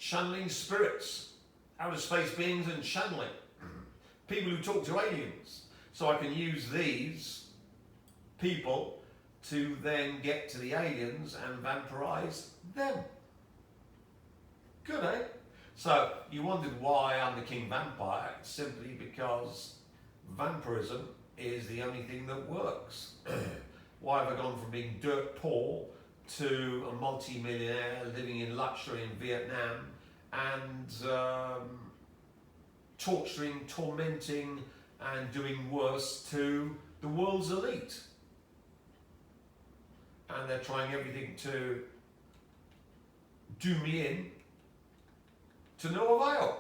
channeling spirits, outer space beings and channeling. People who talk to aliens. So I can use these people to then get to the aliens and vampirize them. Good, eh? So you wondered why I'm the king vampire. It's simply because vampirism is the only thing that works. Why have I gone from being dirt poor to a multi-millionaire living in luxury in Vietnam and torturing, tormenting and doing worse to the world's elite? And they're trying everything to do me in to no avail.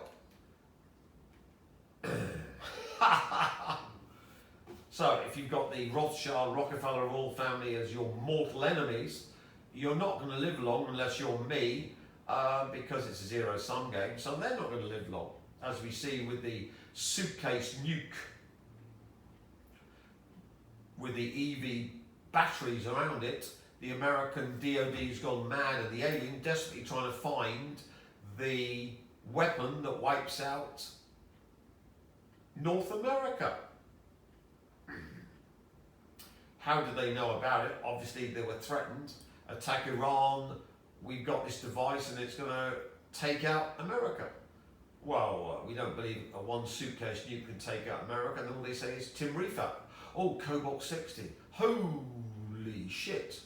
So if you've got the Rothschild, Rockefeller of all family as your mortal enemies, you're not going to live long unless you're me, because it's a zero-sum game, so they're not going to live long. As we see with the suitcase nuke, with the EV batteries around it, the American DOD's gone mad and the alien desperately trying to find the weapon that wipes out North America. How did they know about it? Obviously they were threatened. Attack Iran, we've got this device and it's going to take out America. Well, we don't believe a one suitcase nuke can take out America, and all they say is Tim Refat. Oh, Cobalt 60. Holy shit.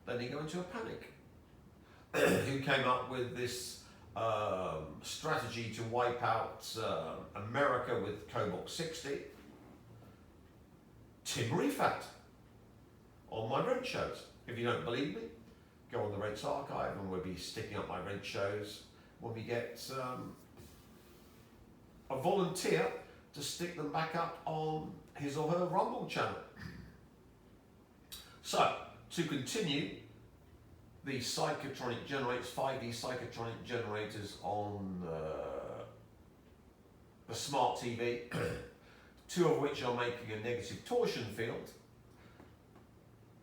Then they go into a panic. Who came up with this strategy to wipe out America with Cobalt 60? Tim Refat. On my rent shows. If you don't believe me, go on the Rents Archive and we'll be sticking up my rent shows when we get a volunteer to stick them back up on his or her Rumble channel. So, to continue, the Psychotronic generators, 5D Psychotronic generators on the smart TV, two of which are making a negative torsion field,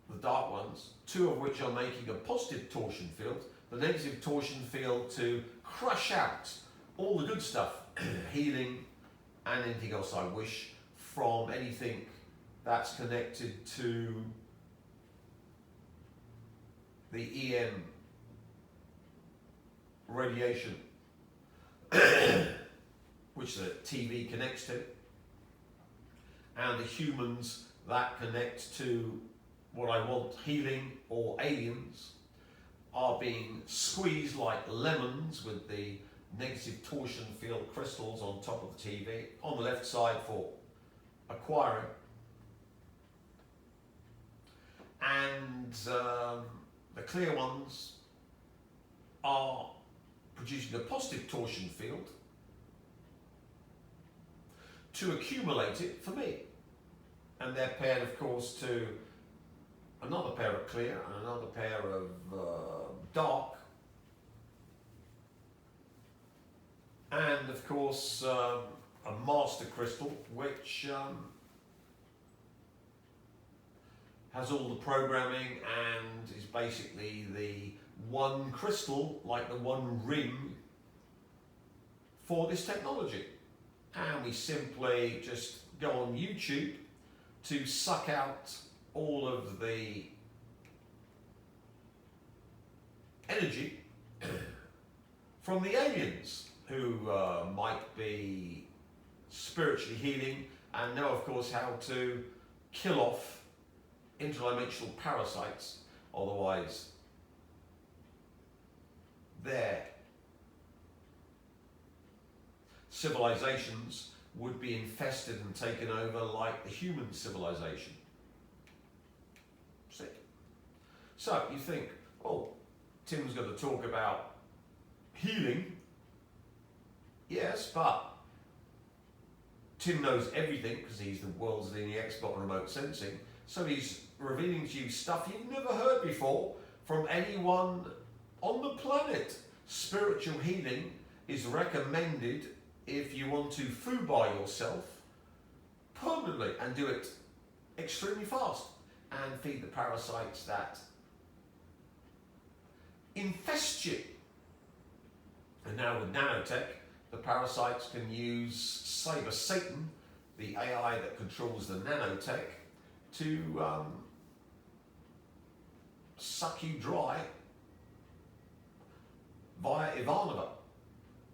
the dark ones, two of which are making a positive torsion field, the negative torsion field to crush out all the good stuff, healing and anything else I wish from anything that's connected to the EM radiation, which the TV connects to, and the humans that connect to what I want, healing or aliens, are being squeezed like lemons with the negative torsion field crystals on top of the TV, on the left side for acquiring, and the clear ones are producing a positive torsion field to accumulate it for me, and they're paired of course to another pair of clear and another pair of dark, and of course a master crystal which has all the programming and is basically the one crystal, like the one ring for this technology. And we simply just go on YouTube to suck out all of the energy from the aliens who might be spiritually healing and know of course how to kill off interdimensional parasites, otherwise their civilizations would be infested and taken over like the human civilization. See? So you think, oh, Tim's going to talk about healing. Yes, but Tim knows everything because he's the world's leading expert on remote sensing. So he's revealing to you stuff you've never heard before from anyone on the planet. Spiritual healing is recommended if you want to fubai yourself permanently and do it extremely fast and feed the parasites that infest you. And now with nanotech, the parasites can use Cyber Satan, the AI that controls the nanotech, to suck you dry via Ivanova,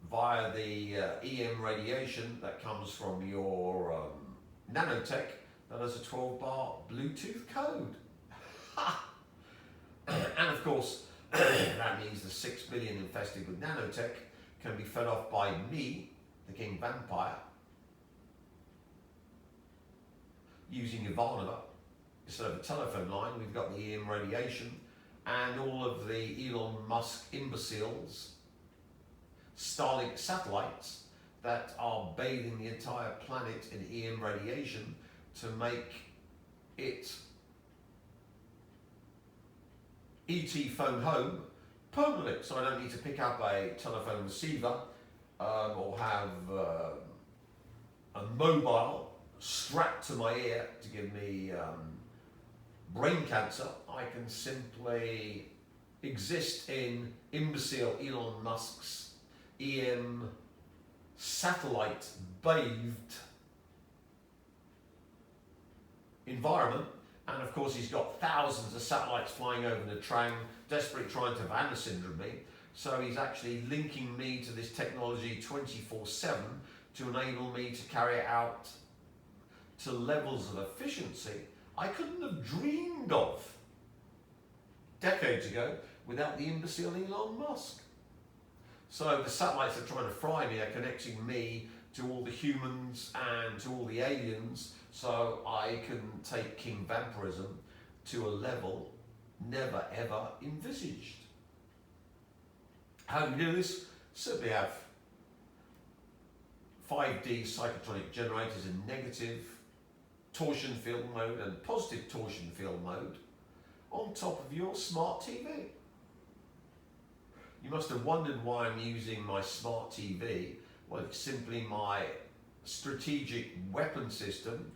via the EM radiation that comes from your nanotech that has a 12-bar Bluetooth code. And of course, that means the 6 billion infested with nanotech can be fed off by me, the King Vampire, using Ivanova. Instead of a telephone line, we've got the EM radiation and all of the Elon Musk imbeciles, Starlink satellites that are bathing the entire planet in EM radiation to make it ET phone home permanently, so I don't need to pick up a telephone receiver or have a mobile strapped to my ear to give me brain cancer. I can simply exist in imbecile Elon Musk's EM satellite bathed environment. And of course he's got thousands of satellites flying over the Trang, desperately trying to Vanna syndrome me. So he's actually linking me to this technology 24/7 to enable me to carry it out to levels of efficiency I couldn't have dreamed of decades ago without the imbecile Elon Musk. So the satellites that are trying to fry me are connecting me to all the humans and to all the aliens, so I can take King Vampirism to a level never ever envisaged. How do you do this? Simply have 5D psychotronic generators in negative torsion field mode and positive torsion field mode on top of your smart TV. You must have wondered why I'm using my smart TV. Well, it's simply my strategic weapon system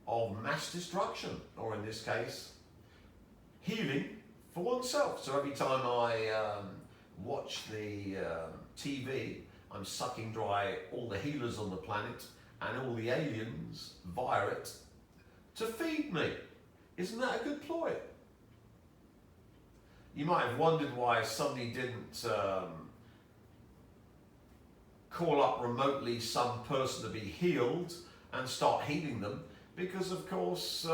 of mass destruction, or in this case, healing for oneself. So every time I watch the TV, I'm sucking dry all the healers on the planet and all the aliens via it to feed me. Isn't that a good ploy? You might have wondered why somebody didn't call up remotely some person to be healed and start healing them, because of course,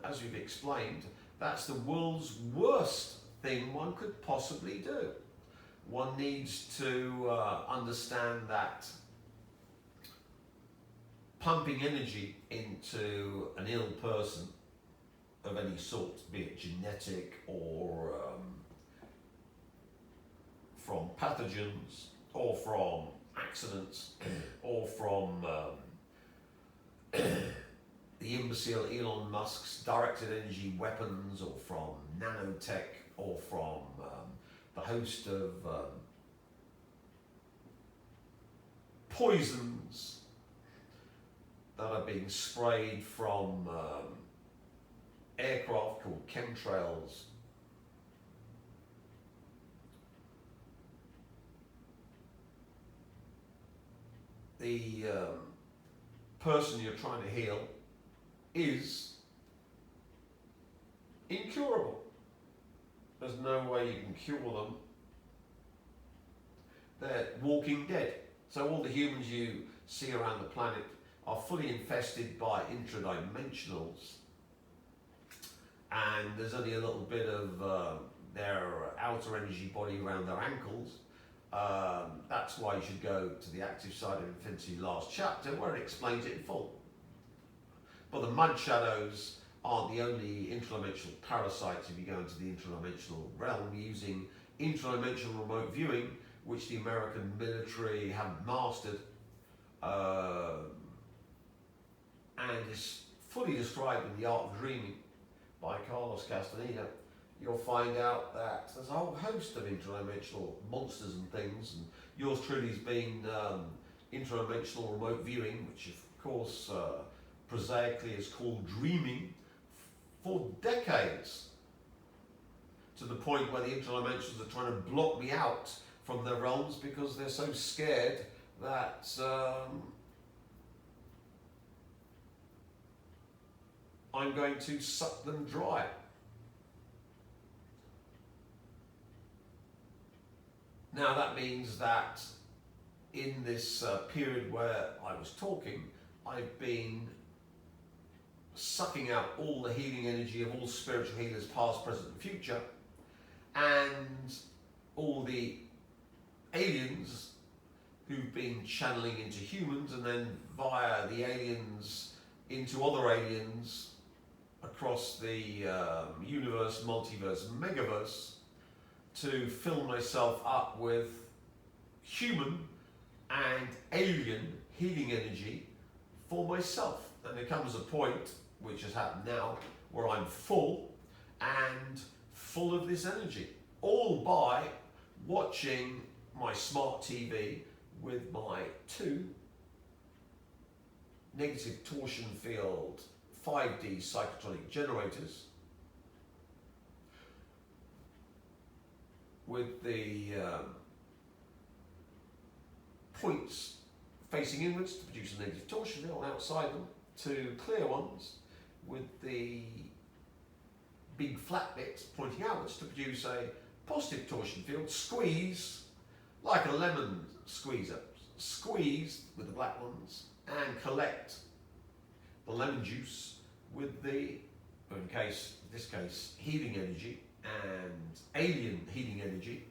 as we've explained, that's the world's worst thing one could possibly do. One needs to understand that pumping energy into an ill person of any sort, be it genetic or from pathogens or from accidents or from the imbecile Elon Musk's directed energy weapons, or from nanotech, or from the host of poisons that are being sprayed from aircraft called chemtrails. The person you're trying to heal is incurable. There's no way you can cure them. They're walking dead. So all the humans you see around the planet are fully infested by intradimensionals, and there's only a little bit of their outer energy body around their ankles. That's why you should go to the active side of Infinity last chapter, where it explains it in full. But the mud shadows aren't the only intradimensional parasites if you go into the intradimensional realm using intradimensional remote viewing, which the American military have mastered and is fully described in The Art of Dreaming by Carlos Castaneda. You'll find out that there's a whole host of interdimensional monsters and things, and yours truly has been interdimensional remote viewing, which of course prosaically is called dreaming, for decades, to the point where the interdimensionals are trying to block me out from their realms because they're so scared that I'm going to suck them dry. Now that means that in this period where I was talking, I've been sucking out all the healing energy of all spiritual healers, past, present and future, and all the aliens who've been channeling into humans and then via the aliens into other aliens across the universe, multiverse, megaverse, to fill myself up with human and alien healing energy for myself. And there comes a point, which has happened now, where I'm full and full of this energy, all by watching my smart TV with my 2 negative torsion field 5D psychotronic generators with the points facing inwards to produce a negative torsion field, outside them 2 clear ones with the big flat bits pointing outwards to produce a positive torsion field. Squeeze like a lemon squeezer, squeeze with the black ones and collect the lemon juice with the, in this case, healing energy and alien healing energy,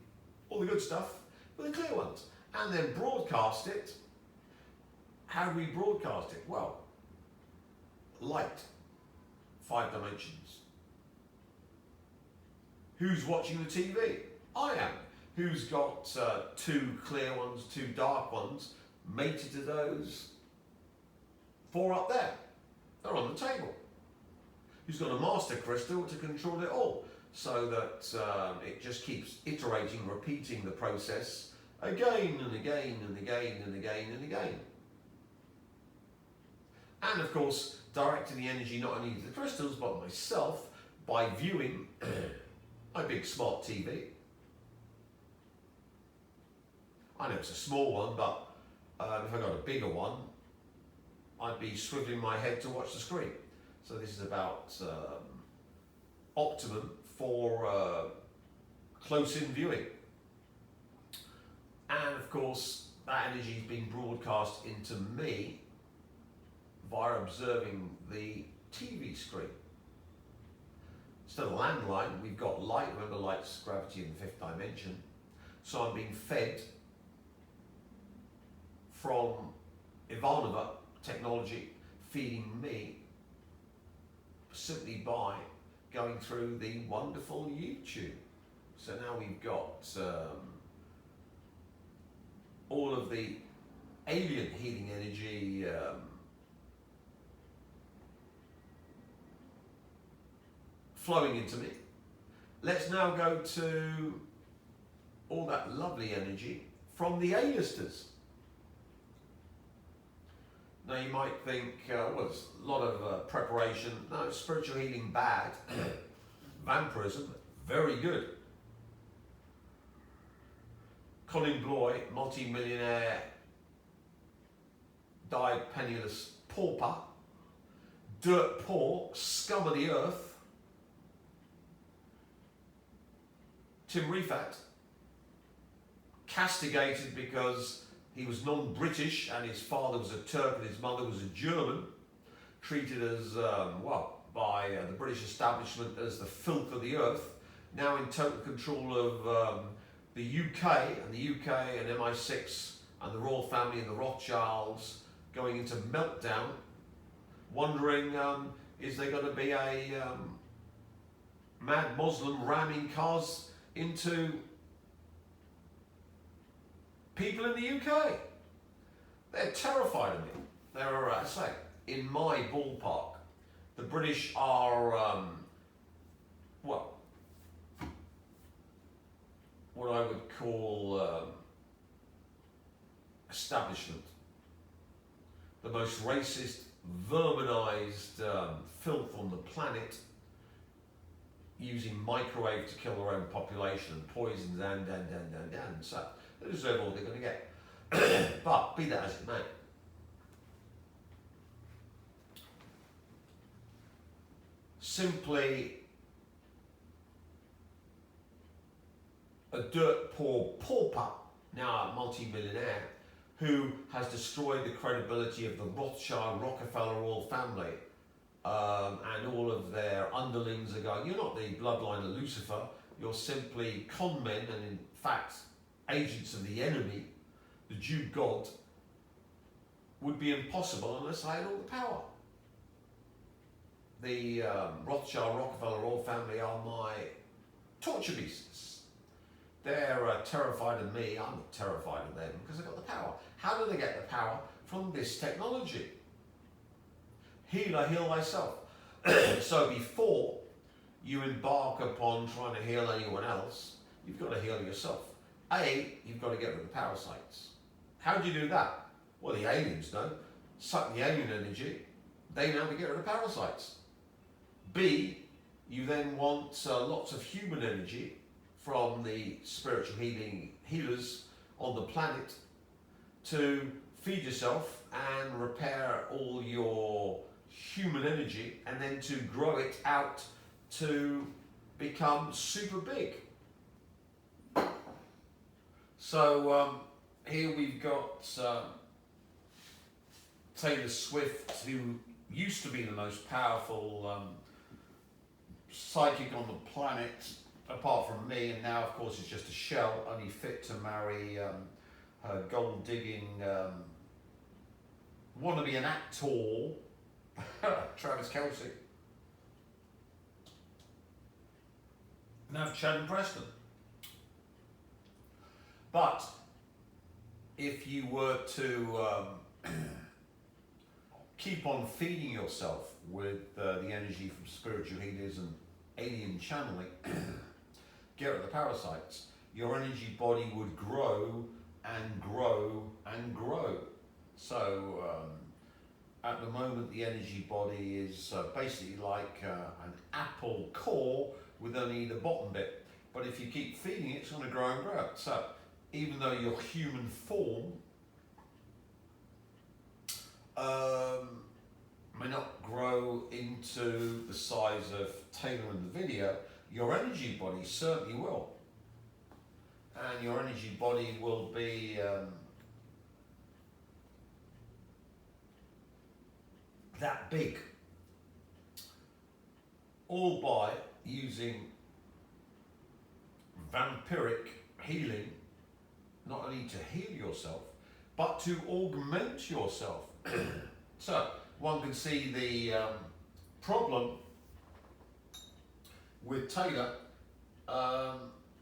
all the good stuff, with the clear ones, and then broadcast it. How do we broadcast it? Well, light, 5 dimensions. Who's watching the TV? I am. Who's got 2 clear ones, 2 dark ones, mated to those 4 up there? They're on the table. Who's got a master crystal to control it all, so that it just keeps iterating, repeating the process again and again and again and again and again. And of course, directing the energy not only to the crystals, but myself by viewing my big smart TV. I know it's a small one, but if I got a bigger one, I'd be swiveling my head to watch the screen. So this is about optimum for close-in viewing. And of course, that energy is being broadcast into me via observing the TV screen. Instead of landline, we've got light. Remember, light's gravity in the 5th dimension. So I'm being fed from Ivanova technology, feeding me simply by going through the wonderful YouTube. So now we've got all of the alien healing energy flowing into me. Let's now go to all that lovely energy from the A-listers. Now you might think, well, there's a lot of preparation. No, spiritual healing bad. Vampirism, very good. Colin Bloy, multi-millionaire, died penniless pauper, dirt poor, scum of the earth. Tim Refat, castigated because he was non-British and his father was a Turk and his mother was a German, treated as, by the British establishment as the filth of the earth, now in total control of the UK, and the UK and MI6 and the royal family and the Rothschilds going into meltdown, wondering, is there going to be a mad Muslim ramming cars into people in the UK? They're terrified of me. They're, I say, in my ballpark. The British are, what I would call establishment. The most racist, verminized filth on the planet, using microwave to kill their own population and poisons and. So They deserve all they're going to get. But be that as it may, simply a dirt poor pauper, now a multi-millionaire, who has destroyed the credibility of the Rothschild, Rockefeller royal family, and all of their underlings are going, you're not the bloodline of Lucifer, you're simply con men and in fact agents of the enemy, the Jew God, would be impossible unless I had all the power. The Rothschild, Rockefeller royal family are my torture beasts. They're terrified of me, I'm not terrified of them because I've got the power. How do they get the power? From this technology. Healer, heal thyself. So before you embark upon trying to heal anyone else, you've got to heal yourself. You've got to get rid of the parasites. How do you do that? Well, the aliens know. Suck the alien energy, they know to get rid of parasites. B, you then want lots of human energy from the spiritual healers on the planet to feed yourself and repair all your human energy and then to grow it out to become super big. So here we've got Taylor Swift, who used to be the most powerful psychic on the planet, apart from me, and now of course it's just a shell, only fit to marry her gold-digging wannabe an actor, Travis Kelce. And have Chad and Preston. But if you were to keep on feeding yourself with the energy from spiritual healers and alien channeling, get rid of the parasites, your energy body would grow and grow and grow. So at the moment the energy body is basically like an apple core with only the bottom bit. But if you keep feeding it, it's going to grow and grow. So even though your human form may not grow into the size of Taylor in the video, your energy body certainly will. And your energy body will be that big. All by using vampiric healing, not only to heal yourself, but to augment yourself. So one can see the problem with Taylor.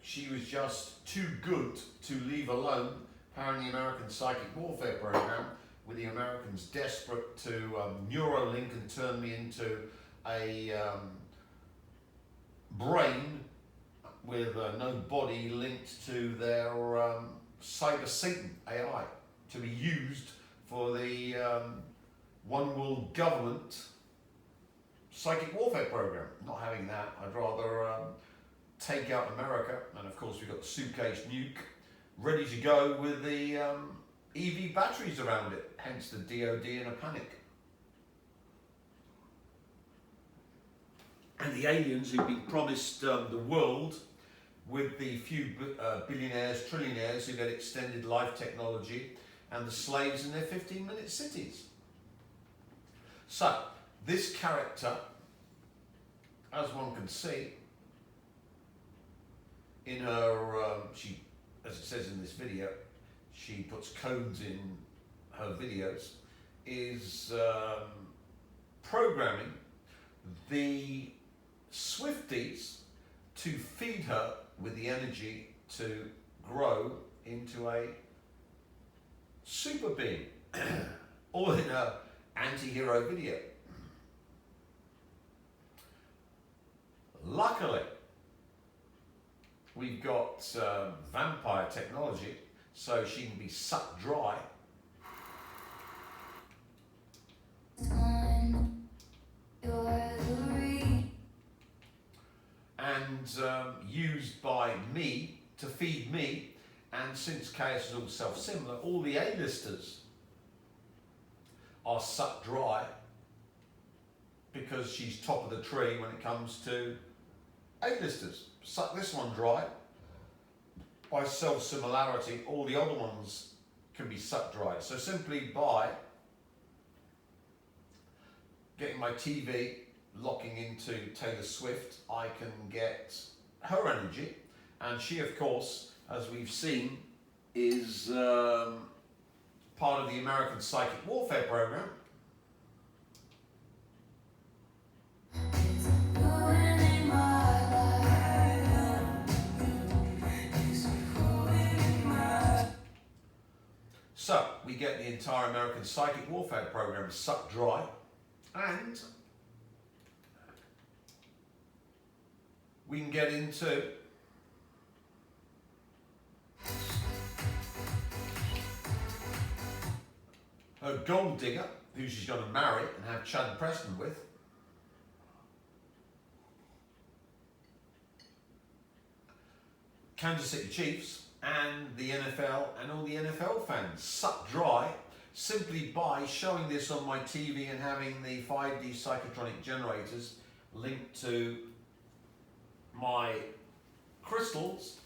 She was just too good to leave alone, powering the American psychic warfare program, with the Americans desperate to Neuralink and turn me into a brain with no body linked to their cyber Satan AI to be used for the one world government psychic warfare program. Not having that, I'd rather take out America, and of course we've got the suitcase nuke ready to go with the EV batteries around it, hence the DOD in a panic. And the aliens who've been promised the world with the few billionaires, trillionaires who get extended life technology and the slaves in their 15-minute cities. So, this character, as one can see, in her, she, as it says in this video, she puts codes in her videos, is programming the Swifties to feed her with the energy to grow into a super being, all in a anti-hero video. Luckily, we've got vampire technology, so she can be sucked dry. And used by me to feed me, and And since chaos is all self-similar, all the A-listers are sucked dry because she's top of the tree when it comes to A-listers. Suck this one dry. By self-similarity, all the other ones can be sucked dry. So simply by getting my TV, locking into Taylor Swift, I can get her energy. And she, of course, as we've seen, is part of the American Psychic Warfare program. So, we get the entire American Psychic Warfare program sucked dry, and we can get into her gold digger, who she's going to marry and have Chad Preston with. Kansas City Chiefs and the NFL and all the NFL fans sucked dry simply by showing this on my TV and having the 5D Psychotronic generators linked to my crystals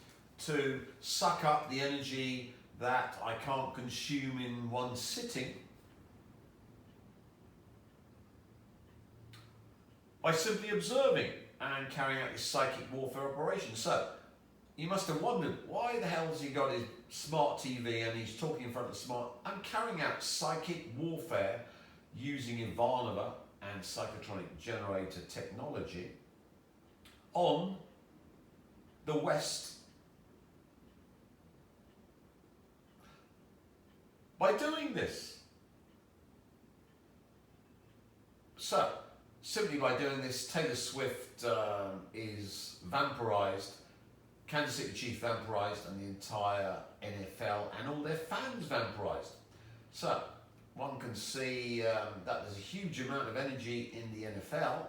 to suck up the energy that I can't consume in one sitting by simply observing and carrying out this psychic warfare operation. So, you must have wondered, why the hell has he got his smart TV and he's talking in front of the smart... I'm carrying out psychic warfare using Ivanova and Psychotronic generator technology on the West. By doing this. So, simply by doing this, Taylor Swift is vampirized, Kansas City Chiefs vampirized, and the entire NFL and all their fans vampirized. So, one can see that there's a huge amount of energy in the NFL,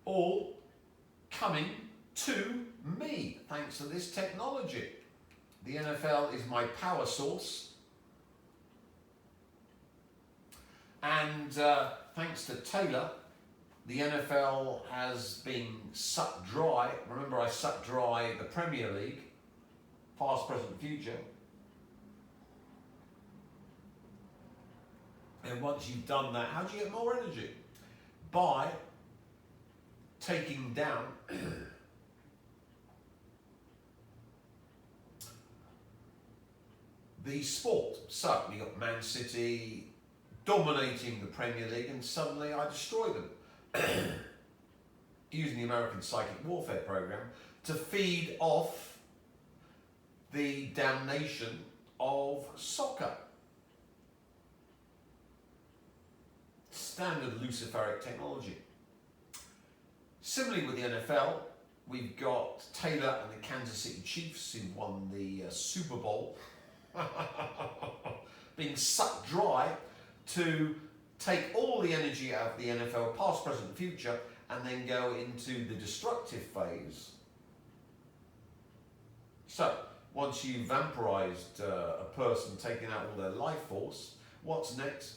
all coming to me thanks to this technology. The NFL is my power source, and thanks to Taylor, the NFL has been sucked dry. Remember, I sucked dry the Premier League, past, present, future. And once you've done that, how do you get more energy? By taking down the sport. So, we got Man City dominating the Premier League, and suddenly I destroy them. Using the American Psychic Warfare program to feed off the damnation of soccer. Standard Luciferic technology. Similarly with the NFL, we've got Taylor and the Kansas City Chiefs, who won the Super Bowl, being sucked dry to take all the energy out of the NFL, past, present, future, and then go into the destructive phase. So, once you've vampirized a person, taking out all their life force, what's next?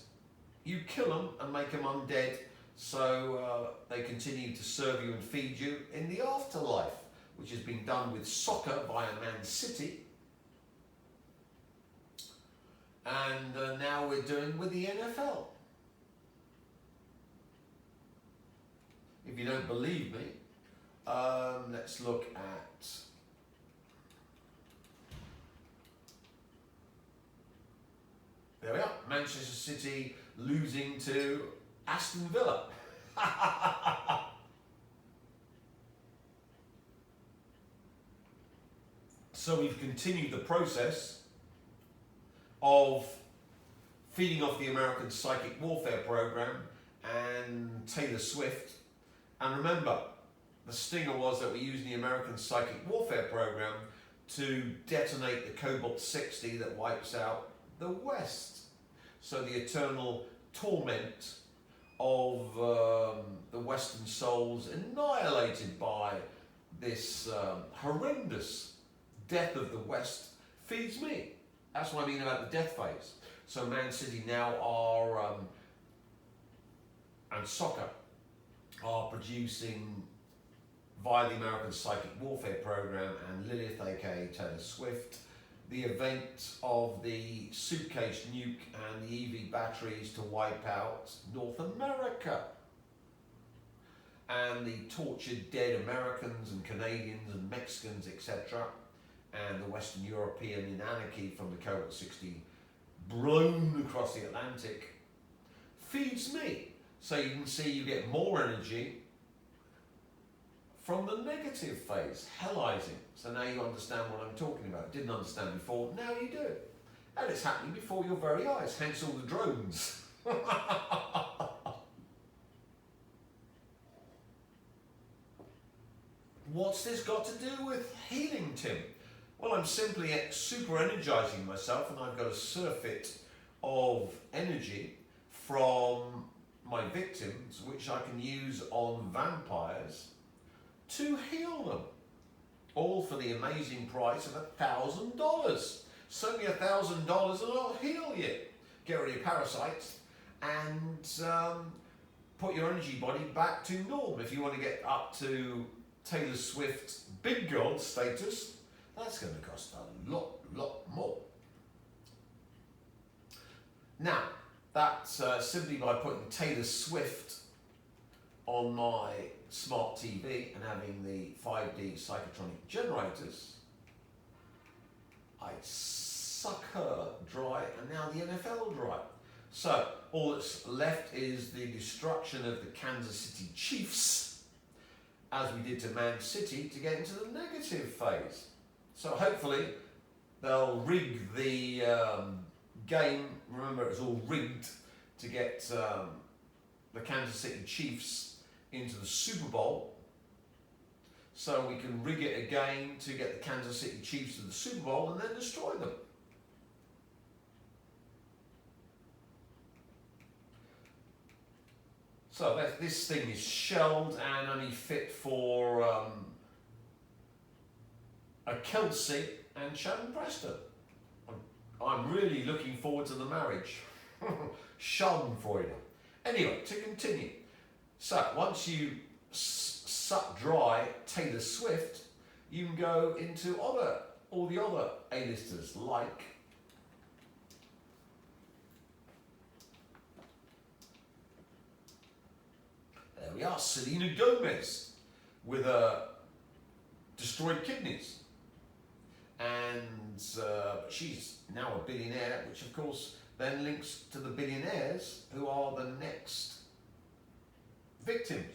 You kill them and make them undead, so they continue to serve you and feed you in the afterlife, which has been done with soccer via Man City. And now we're doing with the NFL. If you don't believe me, let's look at there we are, Manchester City losing to Aston Villa. So we've continued the process of feeding off the American Psychic Warfare program and Taylor Swift. And remember, the stinger was that we're using the American Psychic Warfare program to detonate the Cobalt-60 that wipes out the West. So the eternal torment of the Western souls annihilated by this horrendous death of the West feeds me. That's what I mean about the death phase. So Man City now are, and soccer, are producing via the American Psychic Warfare Program and Lilith, aka Taylor Swift, the event of the suitcase nuke and the EV batteries to wipe out North America. And the tortured dead Americans and Canadians and Mexicans, etc., and the Western European inanity from the Cobalt 60 blown across the Atlantic feeds me. So you can see you get more energy from the negative phase, hellizing. So now you understand what I'm talking about. Didn't understand before, now you do. And it's happening before your very eyes, hence all the drones. What's this got to do with healing, Tim? Well, I'm simply super energizing myself, and I've got a surfeit of energy from my victims, which I can use on vampires to heal them. All for the amazing price of $1,000. Send me $1,000 and I'll heal you. Get rid of your parasites and put your energy body back to norm. If you want to get up to Taylor Swift's big girl status, that's going to cost a lot more. Now, that's simply by putting Taylor Swift on my smart TV and having the 5D Psychotronic generators. I suck her dry and now the NFL dry. So all that's left is the destruction of the Kansas City Chiefs, as we did to Man City, to get into the negative phase. So hopefully they'll rig the game. Remember, it was all rigged to get the Kansas City Chiefs into the Super Bowl. So we can rig it again to get the Kansas City Chiefs to the Super Bowl and then destroy them. So this thing is shelled and only fit for a Kelsey and Shannon Preston. I'm really looking forward to the marriage. Schadenfreude. Anyway, to continue. So once you suck dry Taylor Swift, you can go into all the other A-listers like there we are, Selena Gomez with destroyed kidneys. And she's now a billionaire, which of course then links to the billionaires who are the next victims.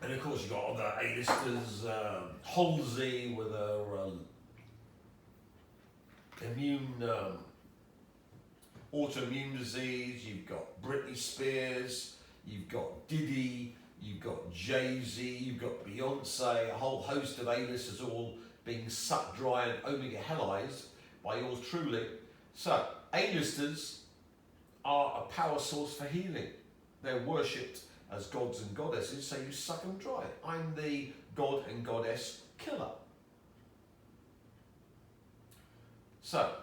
And of course you've got other A-listers, Halsey with her autoimmune disease, you've got Britney Spears, you've got Diddy, you've got Jay-Z, you've got Beyonce, a whole host of A-listers all being sucked dry and omega hellized by yours truly. So, A-listers are a power source for healing. They're worshipped as gods and goddesses, so you suck them dry. I'm the god and goddess killer. So,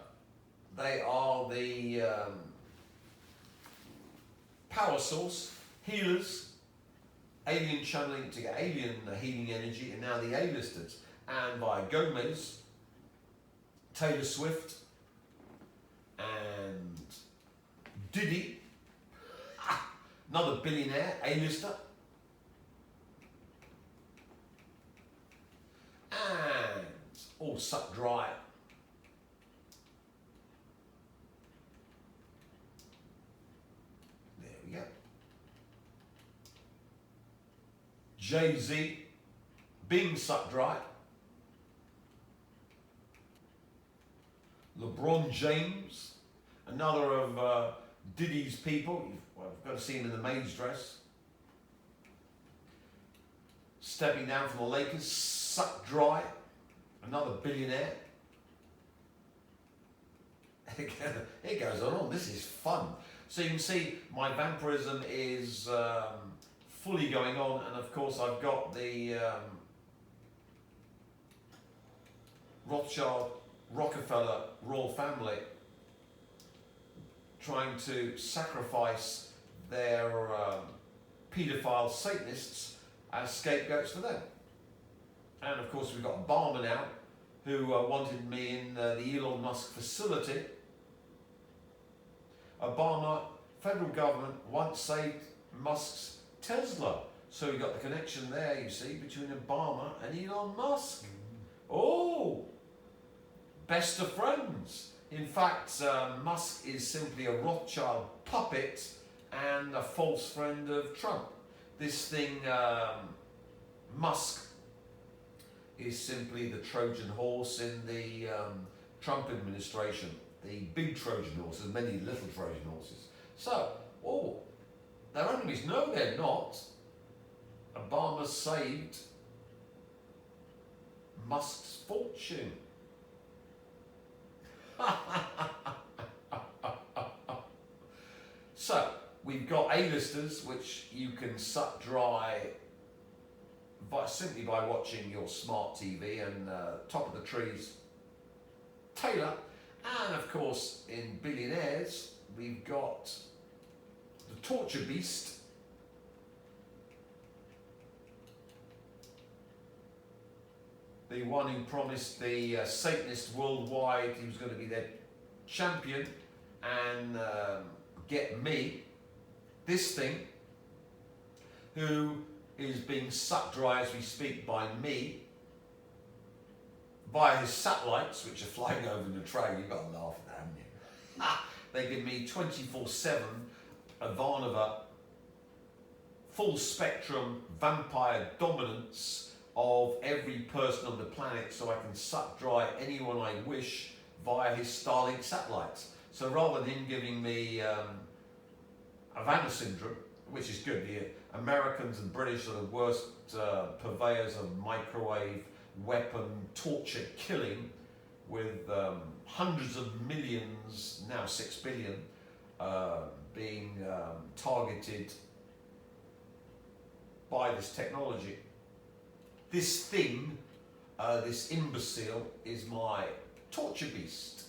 they are the power source, healers, alien channeling to get alien healing energy, and now the A-listers. And by Gomez, Taylor Swift, and Diddy, another billionaire, A-lister, and all sucked dry. There we go. Jay-Z being sucked dry. LeBron James, another of Diddy's people. I've got to see him in the maid's dress. Stepping down from the Lakers, sucked dry. Another billionaire. It goes on. This is fun. So you can see my vampirism is fully going on, and of course I've got the Rothschild, Rockefeller royal family trying to sacrifice their paedophile Satanists as scapegoats for them. And of course we've got Obama now, who wanted me in the Elon Musk facility. Obama, federal government, once saved Musk's Tesla. So we've got the connection there, you see, between Obama and Elon Musk. Oh, best of friends. In fact, Musk is simply a Rothschild puppet and a false friend of Trump. This thing, Musk, is simply the Trojan horse in the Trump administration. The big Trojan horse, and many little Trojan horses. So, they're enemies. No, they're not. Obama saved Musk's fortune. So, we've got A-listers, which you can suck dry simply by watching your smart TV and Top of the Trees Taylor. And of course, in billionaires, we've got the torture beast, the one who promised the Satanists worldwide he was going to be their champion and get me, this thing, who is being sucked dry as we speak by me, via his satellites, which are flying over the train. You've got to laugh at that, haven't you? They give me 24/7 Ivanova, full spectrum vampire dominance of every person on the planet, so I can suck dry anyone I wish via his Starlink satellites. So rather than him giving me Havana syndrome, which is good, the Americans and British are the worst purveyors of microwave weapon torture killing, with hundreds of millions, now 6 billion, being targeted by this technology. This thing, this imbecile, is my torture beast.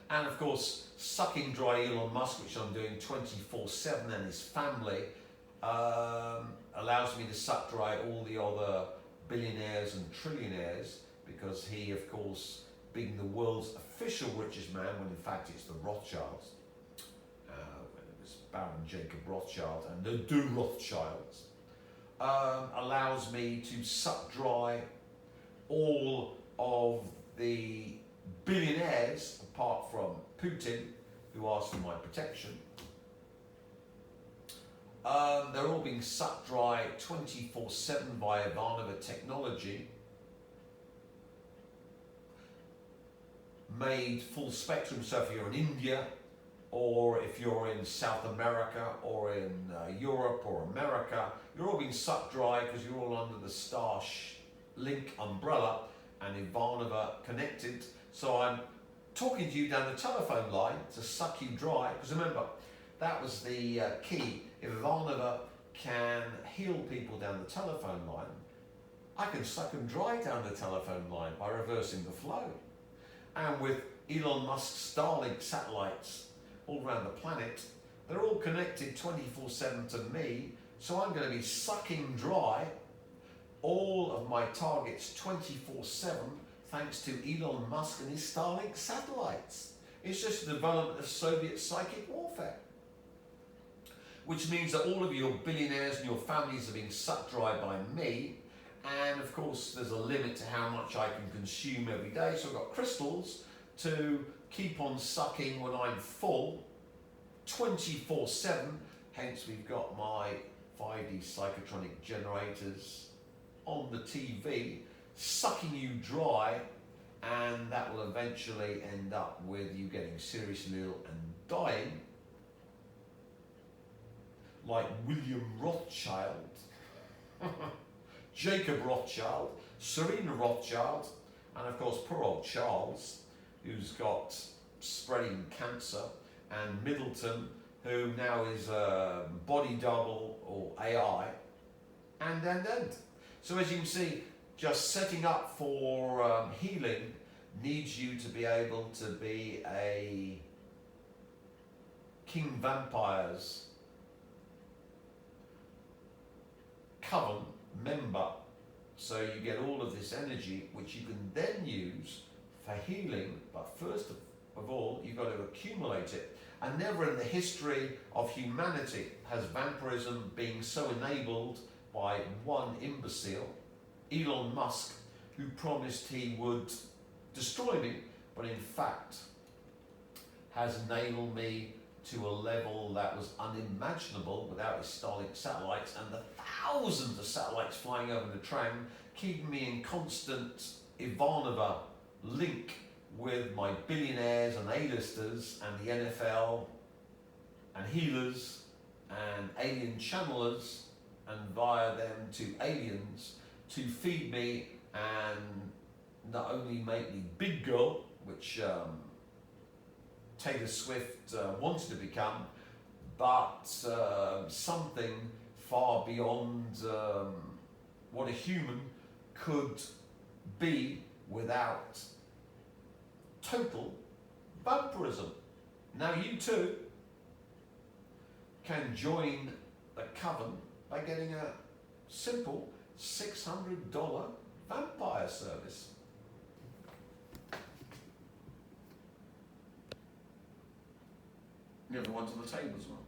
And of course, sucking dry Elon Musk, which I'm doing 24/7, and his family, allows me to suck dry all the other billionaires and trillionaires, because he, of course, being the world's official richest man, when in fact it's the Rothschilds, when it was Baron Jacob Rothschild and the Du Rothschilds, allows me to suck dry all of the billionaires, apart from Putin, who asked for my protection. They're all being sucked dry 24/7 by Ivanova technology, made full spectrum. So if you're in India, or if you're in South America, or in Europe or America, you're all being sucked dry because you're all under the Starlink umbrella and Ivanova connected. So I'm talking to you down the telephone line to suck you dry, because remember, that was the key. If Ivanova can heal people down the telephone line, I can suck them dry down the telephone line by reversing the flow. And with Elon Musk's Starlink satellites all around the planet, they're all connected 24/7 to me, so I'm going to be sucking dry all of my targets 24/7 thanks to Elon Musk and his Starlink satellites. It's just the development of Soviet psychic warfare, which means that all of your billionaires and your families are being sucked dry by me. And of course, there's a limit to how much I can consume every day. So I've got crystals to keep on sucking when I'm full, 24/7. Hence, we've got my 5D Psychotronic generators on the TV, sucking you dry, and that will eventually end up with you getting seriously ill and dying, like William Rothschild, Jacob Rothschild, Serena Rothschild, and of course poor old Charles, who's got spreading cancer and Middleton, who now is body double or AI, and. So as you can see, just setting up for healing needs you to be able to be a King Vampire's coven member, so you get all of this energy which you can then use for healing. But first of all, you've got to accumulate it. And never in the history of humanity has vampirism been so enabled by one imbecile, Elon Musk, who promised he would destroy me, but in fact has enabled me to a level that was unimaginable without his Starlink satellites and the thousands of satellites flying over the tram, keeping me in constant Ivanova link with my billionaires and A-listers and the NFL and healers and alien channelers, and via them to aliens to feed me and not only make me big girl, which Taylor Swift wanted to become, but something far beyond what a human could be without total vampirism. Now you too can join the coven by getting a simple $600 vampire service. The other one's on the table as well.